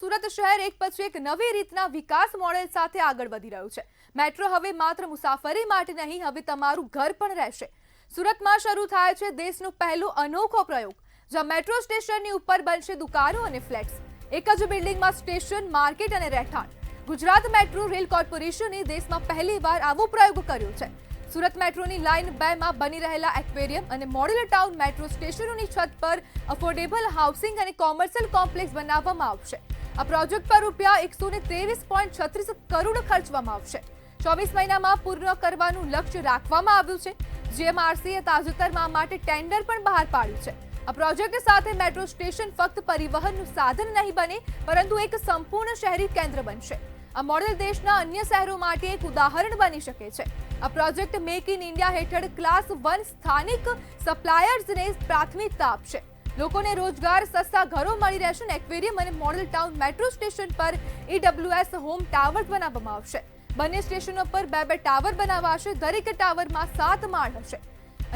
સુરત શહેર એક પછી એક નવી રીતના વિકાસ મોડેલ સાથે આગળ વધી રહ્યું છે। મેટ્રો હવે માત્ર મુસાફરી માટે નહીં, હવે તમારું ઘર પણ રહેશે। સુરતમાં શરૂ થાય છે દેશનું પહેલું અનોખો પ્રયોગ, જ્યાં મેટ્રો સ્ટેશનની ઉપર બનશે દુકાનો અને ફ્લેટ્સ। એક જ બિલ્ડિંગમાં સ્ટેશન, માર્કેટ અને રહેઠાણ। ગુજરાત મેટ્રો રેલ કોર્પોરેશને દેશમાં પહેલીવાર આવો પ્રયોગ કર્યો છે। સુરત મેટ્રોની લાઇન 2 માં બની રહેલા એક્વેરિયમ અને મોડેલ ટાઉન મેટ્રો સ્ટેશનોની છત પર અફોર્ડેબલ હાઉસિંગ અને કોમર્શિયલ કોમ્પ્લેક્સ બનાવવામાં આવશે। આ પ્રોજેક્ટ પર રૂપિયા 123.36 કરોડ ખર્ચવામાં આવશે। 24 મહિનામાં પૂર્ણ કરવાનું લક્ષ્ય રાખવામાં આવ્યું છે। જીએમઆરસીએ તાજેતરમાં માટે ટેન્ડર પણ બહાર પાડ્યું છે। આ પ્રોજેક્ટ સાથે મેટ્રો સ્ટેશન ફક્ત પરિવહનનું સાધન નહીં બને, પરંતુ એક સંપૂર્ણ શહેરી કેન્દ્ર બનશે। આ મોડેલ દેશના અન્ય શહેરો માટે એક ઉદાહરણ બની શકે છે। આ પ્રોજેક્ટ મેક ઇન ઇન્ડિયા હેઠળ ક્લાસ 1 સ્થાનિક સપ્લાયર્સને પ્રાથમિકતા આપશે। લોકોને રોજગાર, સસ્તા ઘરો મળી રહેશે અને એક્વેરિયમ અને મોડેલ ટાઉન મેટ્રો સ્ટેશન પર ઈડબ્લ્યુએસ હોમ ટાવર્સ બનાવવામાં આવશે। બંને સ્ટેશનો પર 2 ટાવર બનાવાશે। દરેક ટાવરમાં 7 માળ હશે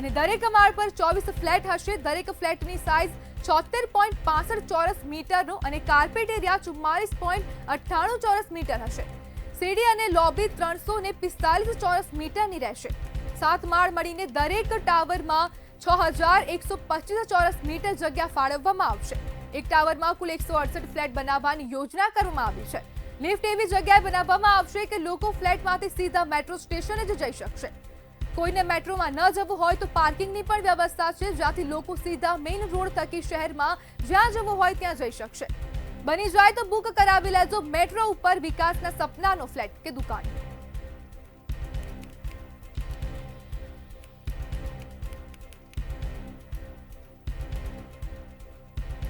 અને દરેક માળ પર 24 ફ્લેટ હશે। દરેક ફ્લેટની સાઇઝ 76.65 ચોરસ મીટરનો અને કાર્પેટ એરિયા 44.98 ચોરસ મીટર હશે। સીડી અને લોબી 345 ચોરસ મીટરની રહેશે। 7 માળ મળીને દરેક ટાવરમાં 6125 ચોરસ મીટર જગ્યા ફાળવવામાં આવશે। એક ટાવરમાં કુલ 168 ફ્લેટ બનાવવાની યોજના કરવામાં આવી છે। લિફ્ટ એવી જગ્યાએ બનાવવામાં આવશે કે લોકો ફ્લેટમાંથી સીધા મેટ્રો સ્ટેશને જ જઈ શકશે। કોઈને મેટ્રોમાં ન જવું હોય તો પાર્કિંગની પણ વ્યવસ્થા છે, જ્યાંથી લોકો સીધા મેઇન રોડ થકી શહેરમાં જ્યાં જવું હોય ત્યાં જઈ શકશે। બની જાય તો બુક કરાવી લેજો મેટ્રો ઉપર વિકાસના સપનાનો ફ્લેટ કે દુકાન।